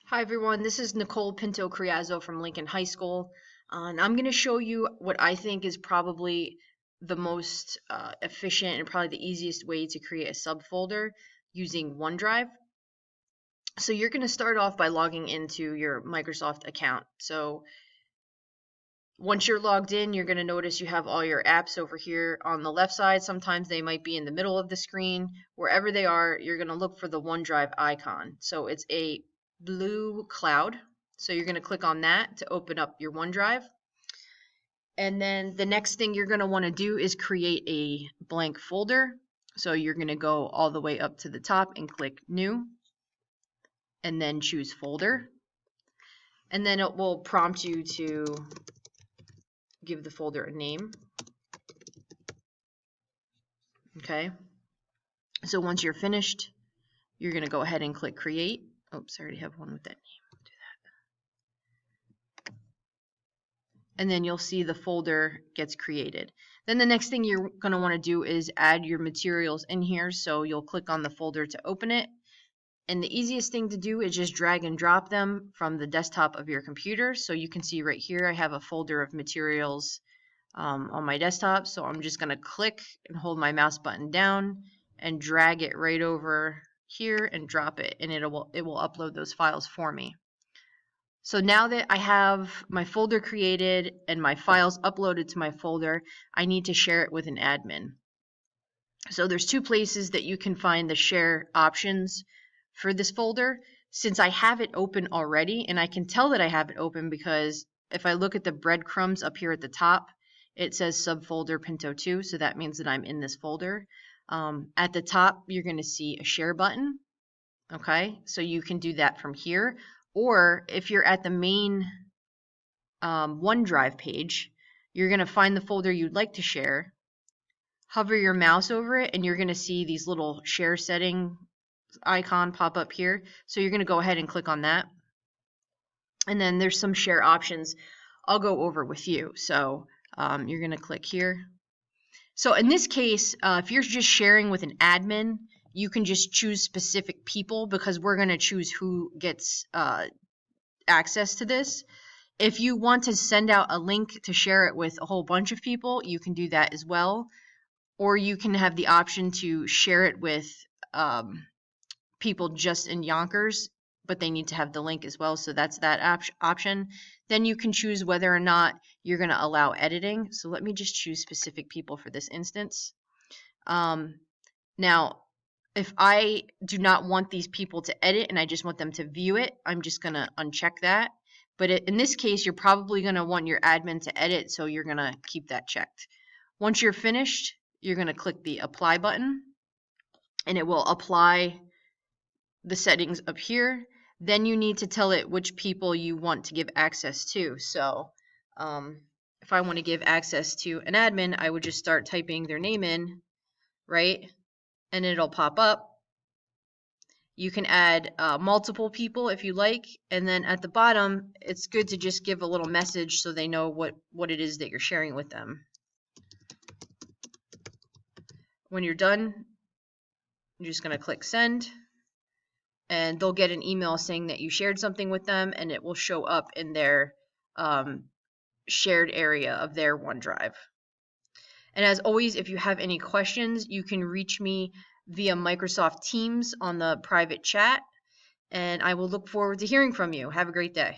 Hi everyone, this is Nicole Pinto-Creazzo from Lincoln High School, and I'm going to show you what I think is probably the most efficient and probably the easiest way to create a subfolder using OneDrive. So you're going to start off by logging into your Microsoft account. So once you're logged in, you're going to notice you have all your apps over here on the left side. Sometimes they might be in the middle of the screen. Wherever they are, you're going to look for the OneDrive icon. So it's a blue cloud. So you're going to click on that to open up your OneDrive. And then the next thing you're going to want to do is create a blank folder. So you're going to go all the way up to the top and click New, and then choose Folder. And then it will prompt you to give the folder a name. Okay. So once you're finished, you're going to go ahead and click Create. Oops, I already have one with that name. I'll do that. And then you'll see the folder gets created. Then the next thing you're going to want to do is add your materials in here. So you'll click on the folder to open it. And the easiest thing to do is just drag and drop them from the desktop of your computer. So you can see right here, I have a folder of materials on my desktop. So I'm just going to click and hold my mouse button down and drag it right over here and drop it, and it will upload those files for me. So now that I have my folder created and my files uploaded to my folder, I need to share it with an admin. So there's two places that you can find the share options for this folder. Since I have it open already, and I can tell that I have it open because if I look at the breadcrumbs up here at the top, it says subfolder Pinto2, so that means that I'm in this folder. At the top, you're going to see a share button. Okay, so you can do that from here. Or if you're at the main OneDrive page, you're going to find the folder you'd like to share, hover your mouse over it, and you're going to see these little share setting icon pop up here. So you're going to go ahead and click on that. And then there's some share options I'll go over with you. So you're going to click here. So in this case, if you're just sharing with an admin, you can just choose specific people because we're going to choose who gets access to this. If you want to send out a link to share it with a whole bunch of people, you can do that as well. Or you can have the option to share it with people just in Yonkers, but they need to have the link as well. So that's that option. Then you can choose whether or not you're going to allow editing. So let me just choose specific people for this instance. Now, if I do not want these people to edit and I just want them to view it, I'm just going to uncheck that. But in this case, you're probably going to want your admin to edit, so you're going to keep that checked. Once you're finished, you're going to click the Apply button, and it will apply the settings up here. Then you need to tell it which people you want to give access to. So if I want to give access to an admin, I would just start typing their name in, right? And it'll pop up. You can add multiple people if you like, and then at the bottom, it's good to just give a little message so they know what it is that you're sharing with them. When you're done, you're just going to click Send, and they'll get an email saying that you shared something with them, and it will show up in their shared area of their OneDrive. And as always, if you have any questions, you can reach me via Microsoft Teams on the private chat, and I will look forward to hearing from you. Have a great day.